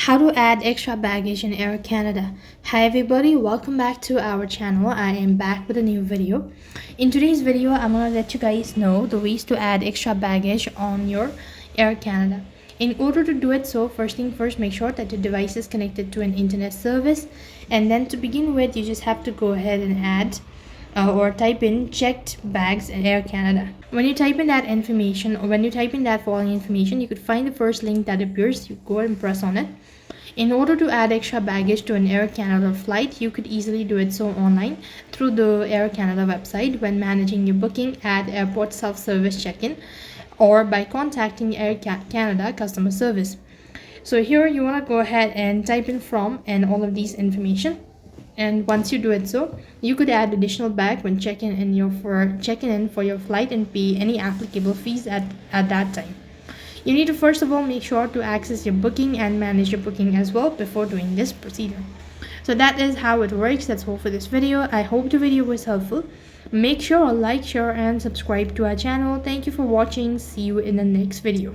How to add extra baggage in Air Canada. Hi everybody, welcome back to our channel. I am back with a new video. In today's video, I'm gonna let you guys know the ways to add extra baggage on your Air Canada. In order to do it, so first thing first, make sure that your device is connected to an internet service, and then to begin with, you just have to go ahead and add or type in checked bags in Air Canada. When you type in that information, or when you type in that following information, you could find the first link that appears. You go ahead and press on it. In order to add extra baggage to an Air Canada flight, you could easily do it so online through the Air Canada website when managing your booking at airport self-service check-in, or by contacting Air Canada customer service. So here you want to go ahead and type in from and all of these information. And once you do it so, you could add additional bag when checking in for your flight and pay any applicable fees at that time. You need to first of all make sure to access your booking and manage your booking as well before doing this procedure. So that is how it works. That's all for this video. I hope the video was helpful. Make sure to like, share and subscribe to our channel. Thank you for watching. See you in the next video.